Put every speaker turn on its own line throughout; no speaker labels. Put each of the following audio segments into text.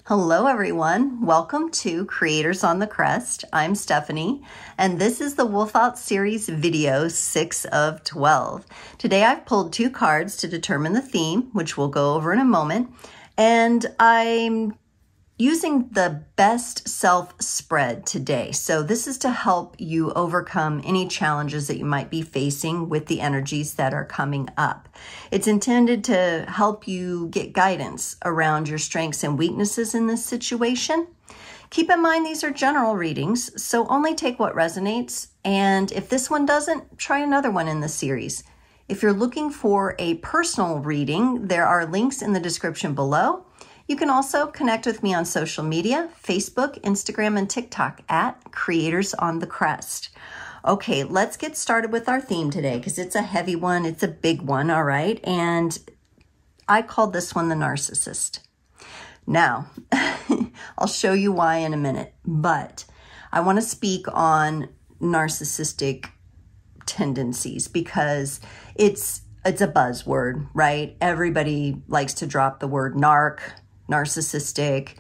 Hello everyone, welcome to Creators on the Crest. I'm Stephanie, and this is the Wolf Out series video 6 of 12. Today I've pulled 2 cards to determine the theme, which we'll go over in a moment, and I'm using the best self spread today. So this is to help you overcome any challenges that you might be facing with the energies that are coming up. It's intended to help you get guidance around your strengths and weaknesses in this situation. Keep in mind these are general readings, so only take what resonates. And if this one doesn't, try another one in the series. If you're looking for a personal reading, there are links in the description below. You can also connect with me on social media, Facebook, Instagram, and TikTok at Creators on the Crest. Okay, let's get started with our theme today because it's a heavy one. It's a big one, all right? And I called this one the Narcissist. Now, I'll show you why in a minute, but I want to speak on narcissistic tendencies because it's a buzzword, right? Everybody likes to drop the word narcissistic.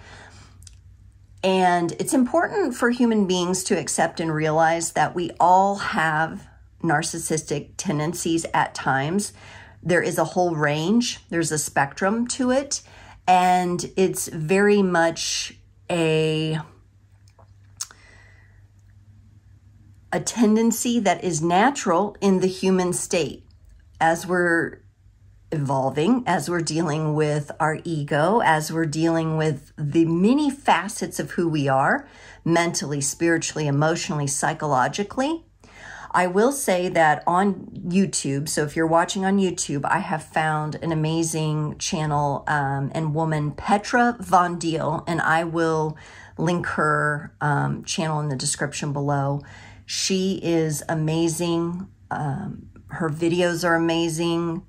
And it's important for human beings to accept and realize that we all have narcissistic tendencies at times. There is a whole range. There's a spectrum to it. And it's very much a tendency that is natural in the human state as we're evolving, as we're dealing with our ego, as we're dealing with the many facets of who we are, mentally, spiritually, emotionally, psychologically. I will say that on YouTube, so if you're watching on YouTube, I have found an amazing channel and woman, Petra Von Deal, and I will link her channel in the description below. She is amazing. Her videos are amazing.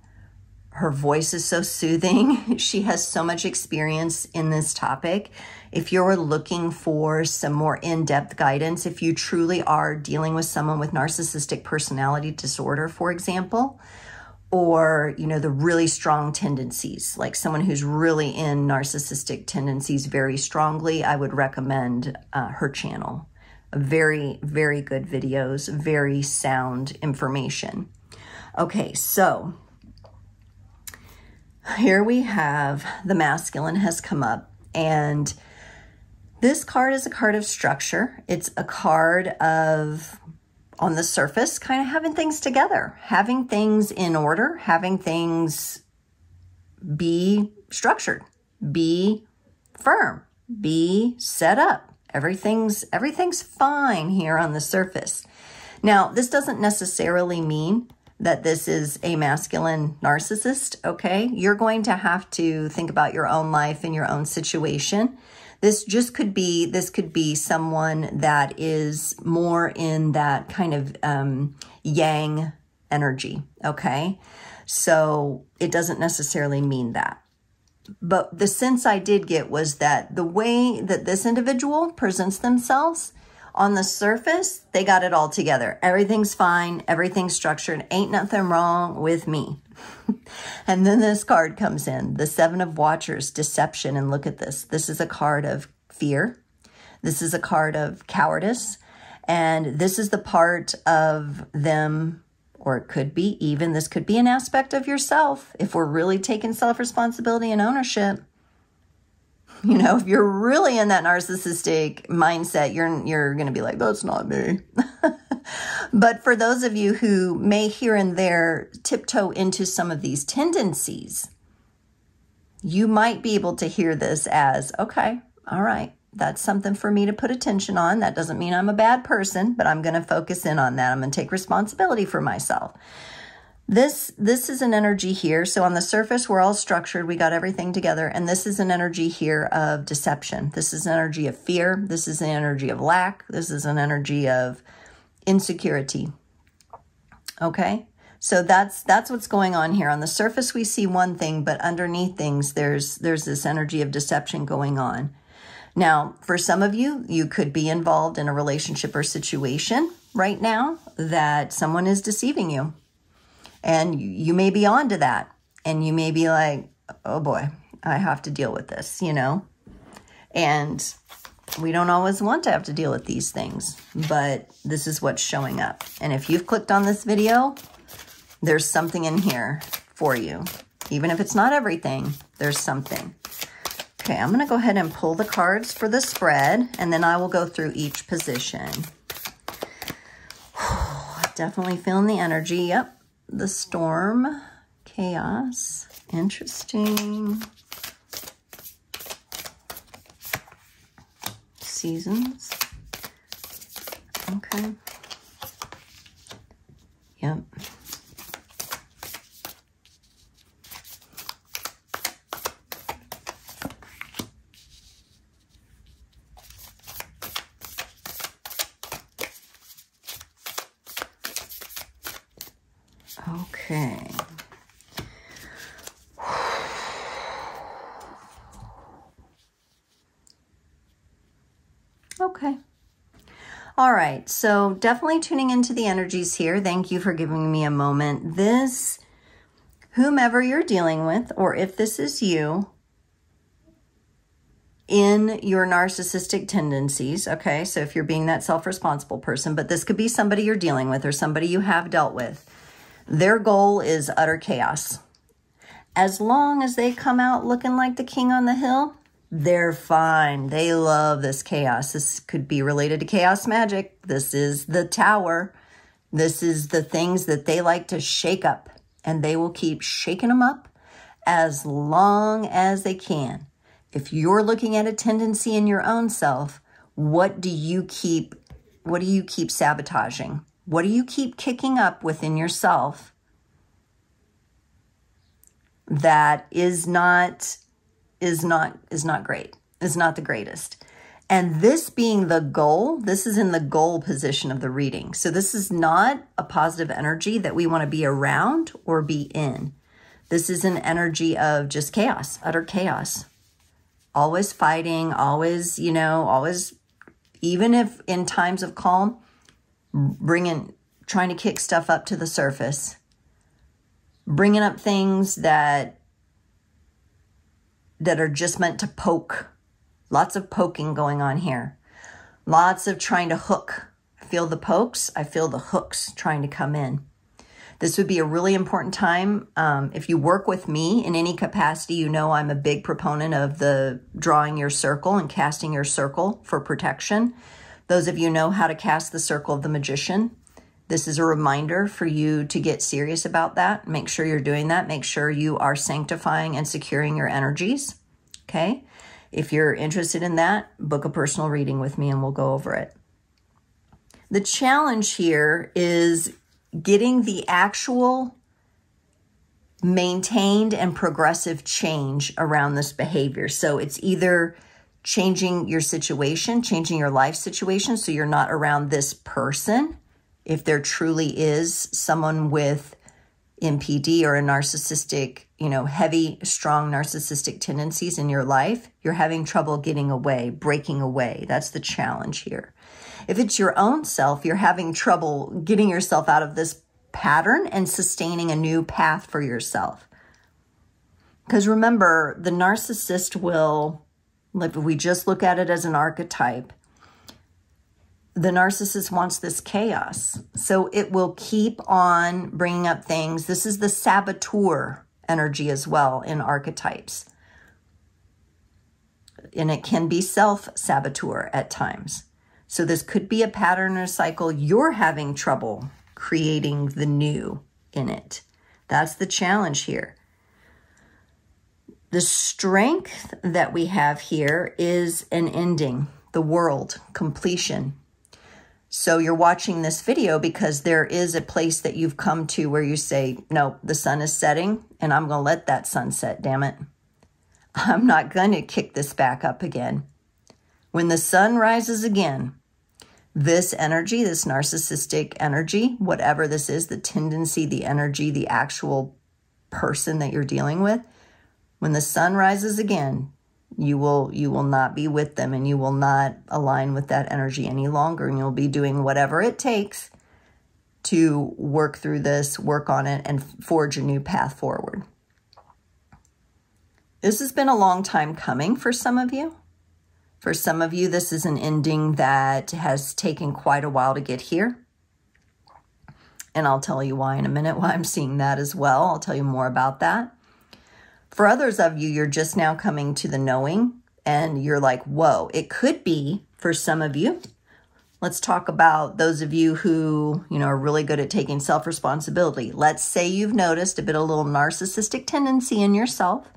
Her voice is so soothing. She has so much experience in this topic. If you're looking for some more in-depth guidance, if you truly are dealing with someone with narcissistic personality disorder, for example, or, you know, the really strong tendencies, like someone who's really in narcissistic tendencies very strongly, I would recommend her channel. Very, very good videos, very sound information. Okay, so here we have the masculine has come up, and this card is a card of structure. It's a card of, on the surface, kind of having things together, having things in order, having things be structured, be firm, be set up. Everything's fine here on the surface. Now, this doesn't necessarily mean that this is a masculine narcissist, okay? You're going to have to think about your own life and your own situation. This could be someone that is more in that kind of yang energy, okay? So it doesn't necessarily mean that. But the sense I did get was that the way that this individual presents themselves, on the surface, they got it all together. Everything's fine. Everything's structured. Ain't nothing wrong with me. And then this card comes in, the 7 of Watchers, deception. And look at this. This is a card of fear. This is a card of cowardice. And this is the part of them, or it could be even, this could be an aspect of yourself. If we're really taking self-responsibility and ownership, you know, if you're really in that narcissistic mindset, you're going to be like, that's not me. But for those of you who may here and there tiptoe into some of these tendencies, you might be able to hear this as, okay, all right, that's something for me to put attention on. That doesn't mean I'm a bad person, but I'm going to focus in on that. I'm going to take responsibility for myself. This is an energy here. So on the surface, we're all structured. We got everything together. And this is an energy here of deception. This is an energy of fear. This is an energy of lack. This is an energy of insecurity. Okay? So that's what's going on here. On the surface, we see one thing, but underneath things, there's this energy of deception going on. Now, for some of you, you could be involved in a relationship or situation right now that someone is deceiving you. And you may be onto that. And you may be like, oh boy, I have to deal with this, you know. And we don't always want to have to deal with these things, but this is what's showing up. And if you've clicked on this video, there's something in here for you. Even if it's not everything, there's something. Okay, I'm going to go ahead and pull the cards for the spread, and then I will go through each position. Definitely feeling the energy. Yep, the storm, chaos, interesting. Seasons. Okay. Yep. Okay. Okay. All right. So definitely tuning into the energies here. Thank you for giving me a moment. This, whomever you're dealing with, or if this is you in your narcissistic tendencies. Okay. So if you're being that self-responsible person, but this could be somebody you're dealing with or somebody you have dealt with. Their goal is utter chaos. As long as they come out looking like the king on the hill, they're fine. They love this chaos. This could be related to chaos magic. This is the tower. This is the things that they like to shake up. And they will keep shaking them up as long as they can. If you're looking at a tendency in your own self, what do you keep sabotaging? What do you keep kicking up within yourself that is not great, is not the greatest? And this being the goal, this is in the goal position of the reading. So this is not a positive energy that we want to be around or be in. This is an energy of just chaos, utter chaos. Always fighting, always, always, even if in times of calm, trying to kick stuff up to the surface, bringing up things that are just meant to poke. Lots of poking going on here. Lots of trying to hook. I feel the pokes. I feel the hooks trying to come in. This would be a really important time. If you work with me in any capacity, you know I'm a big proponent of the drawing your circle and casting your circle for protection. Those of you know how to cast the circle of the magician. This is a reminder for you to get serious about that. Make sure you're doing that. Make sure you are sanctifying and securing your energies. Okay? If you're interested in that, book a personal reading with me and we'll go over it. The challenge here is getting the actual maintained and progressive change around this behavior. So it's either changing your situation, changing your life situation so you're not around this person. If there truly is someone with MPD or a narcissistic, heavy, strong narcissistic tendencies in your life, you're having trouble getting away, breaking away. That's the challenge here. If it's your own self, you're having trouble getting yourself out of this pattern and sustaining a new path for yourself. Because remember, the narcissist will, if we just look at it as an archetype, the narcissist wants this chaos. So it will keep on bringing up things. This is the saboteur energy as well in archetypes. And it can be self-saboteur at times. So this could be a pattern or cycle. You're having trouble creating the new in it. That's the challenge here. The strength that we have here is an ending, the world, completion. So you're watching this video because there is a place that you've come to where you say, no, the sun is setting and I'm going to let that sun set, damn it. I'm not going to kick this back up again. When the sun rises again, this energy, this narcissistic energy, whatever this is, the tendency, the energy, the actual person that you're dealing with, when the sun rises again, you will not be with them and you will not align with that energy any longer. And you'll be doing whatever it takes to work through this, work on it, and forge a new path forward. This has been a long time coming for some of you. For some of you, this is an ending that has taken quite a while to get here. And I'll tell you why in a minute, why I'm seeing that as well. I'll tell you more about that. For others of you, you're just now coming to the knowing and you're like, whoa, it could be for some of you. Let's talk about those of you who, are really good at taking self-responsibility. Let's say you've noticed a little narcissistic tendency in yourself.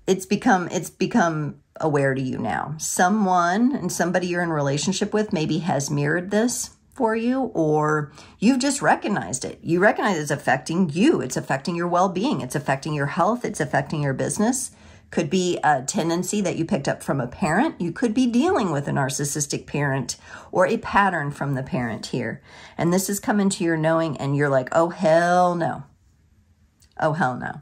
It's become aware to you now. Somebody you're in a relationship with maybe has mirrored this for you, or you've just recognized it. You recognize it's affecting you. It's affecting your well-being. It's affecting your health. It's affecting your business. Could be a tendency that you picked up from a parent. You could be dealing with a narcissistic parent or a pattern from the parent here. And this has come into your knowing and you're like, oh, hell no. Oh, hell no.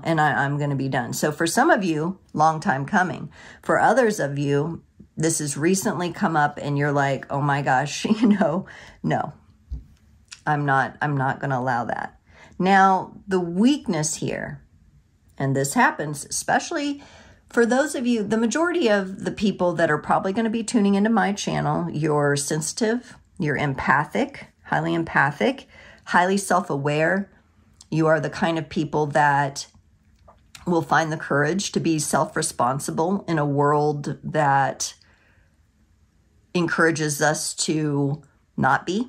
And I'm going to be done. So for some of you, long time coming. For others of you, this has recently come up and you're like, oh my gosh, no, I'm not going to allow that. Now, the weakness here, and this happens, especially for those of you, the majority of the people that are probably going to be tuning into my channel, you're sensitive, you're empathic, highly self-aware. You are the kind of people that will find the courage to be self-responsible in a world that encourages us to not be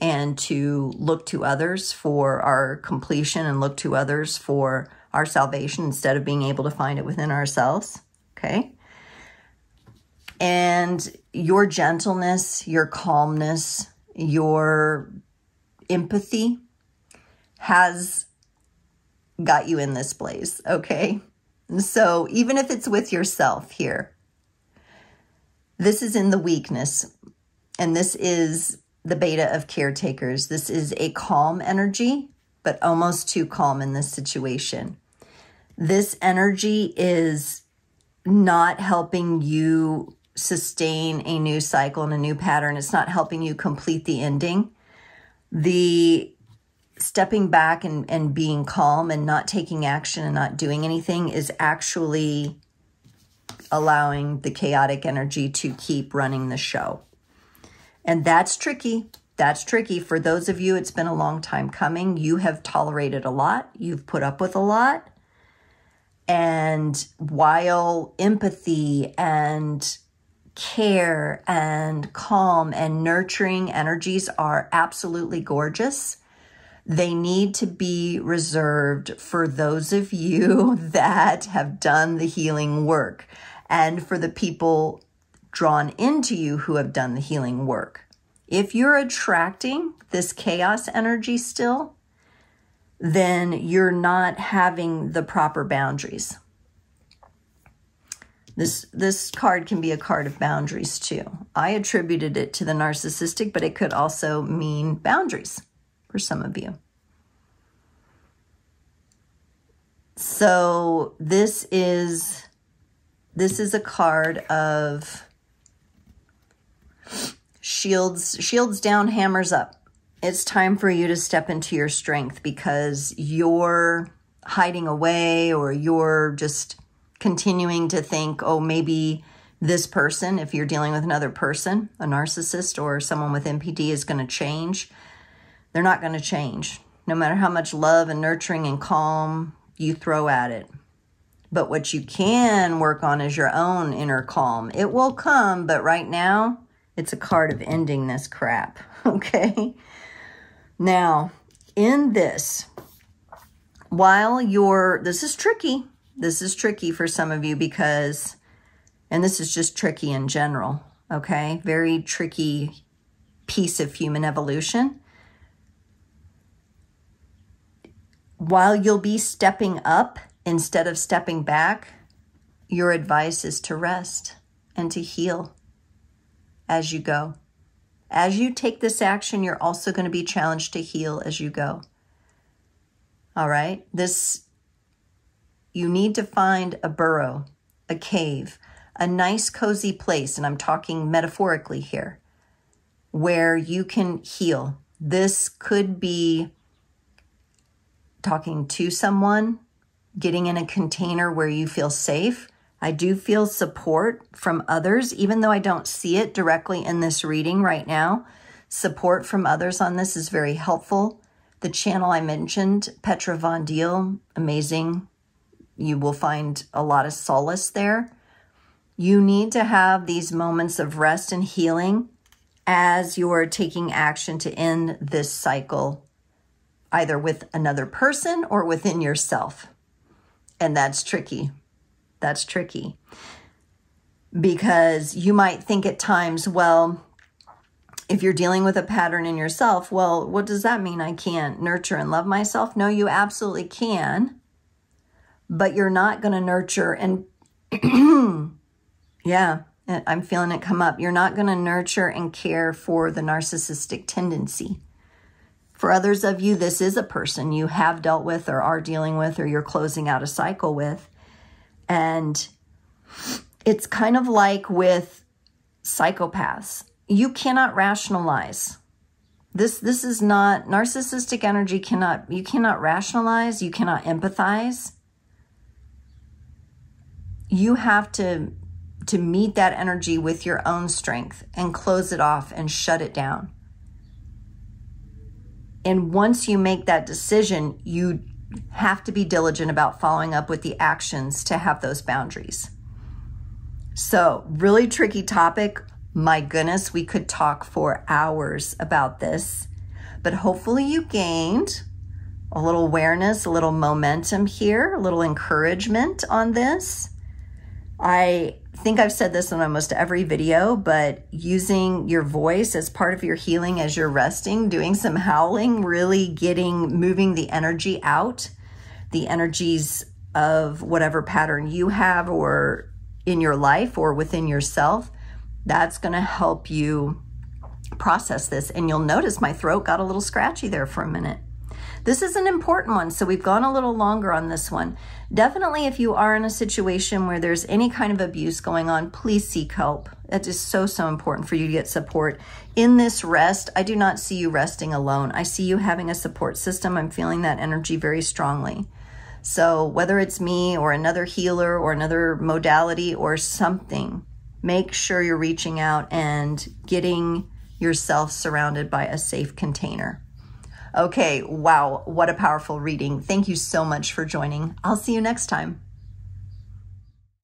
and to look to others for our completion and look to others for our salvation instead of being able to find it within ourselves, okay? And your gentleness, your calmness, your empathy has got you in this place, okay? So even if it's with yourself here, this is in the weakness, and this is the beta of caretakers. This is a calm energy, but almost too calm in this situation. This energy is not helping you sustain a new cycle and a new pattern. It's not helping you complete the ending. The stepping back and being calm and not taking action and not doing anything is actually allowing the chaotic energy to keep running the show. And that's tricky. That's tricky. For those of you, it's been a long time coming. You have tolerated a lot. You've put up with a lot. And while empathy and care and calm and nurturing energies are absolutely gorgeous, they need to be reserved for those of you that have done the healing work and for the people drawn into you who have done the healing work. If you're attracting this chaos energy still, then you're not having the proper boundaries. This card can be a card of boundaries too. I attributed it to the narcissistic, but it could also mean boundaries for some of you. So this is a card of shields down, hammers up. It's time for you to step into your strength because you're hiding away or you're just continuing to think, oh, maybe this person, if you're dealing with another person, a narcissist or someone with NPD, is going to change. They're not going to change, no matter how much love and nurturing and calm you throw at it. But what you can work on is your own inner calm. It will come, but right now, it's a card of ending this crap, okay? Now, in this, this is tricky. This is tricky for some of you because, and this is just tricky in general, okay? Very tricky piece of human evolution. While you'll be stepping up instead of stepping back, your advice is to rest and to heal as you go. As you take this action, you're also going to be challenged to heal as you go. All right? You need to find a burrow, a cave, a nice cozy place, and I'm talking metaphorically here, where you can heal. This could be talking to someone, getting in a container where you feel safe, I do feel support from others, even though I don't see it directly in this reading right now. Support from others on this is very helpful. The channel I mentioned, Petra Von Deal, amazing. You will find a lot of solace there. You need to have these moments of rest and healing as you're taking action to end this cycle, either with another person or within yourself. And that's tricky. That's tricky. Because you might think at times, well, if you're dealing with a pattern in yourself, well, what does that mean? I can't nurture and love myself? No, you absolutely can. But you're not going to nurture and, yeah, I'm feeling it come up. You're not going to nurture and care for the narcissistic tendency. For others of you, this is a person you have dealt with or are dealing with or you're closing out a cycle with. And it's kind of like with psychopaths. You cannot rationalize. This is not, narcissistic energy you cannot rationalize, you cannot empathize. You have to meet that energy with your own strength and close it off and shut it down. And once you make that decision, you have to be diligent about following up with the actions to have those boundaries. So, really tricky topic. My goodness, we could talk for hours about this, but hopefully you gained a little awareness, a little momentum here, a little encouragement on this. I think I've said this in almost every video, but using your voice as part of your healing as you're resting, doing some howling, really moving the energy out, the energies of whatever pattern you have or in your life or within yourself, that's going to help you process this. And you'll notice my throat got a little scratchy there for a minute. This is an important one, so we've gone a little longer on this one. Definitely, if you are in a situation where there's any kind of abuse going on, please seek help. It is so, so important for you to get support. In this rest, I do not see you resting alone. I see you having a support system. I'm feeling that energy very strongly. So whether it's me or another healer or another modality or something, make sure you're reaching out and getting yourself surrounded by a safe container. Okay, wow, what a powerful reading. Thank you so much for joining. I'll see you next time.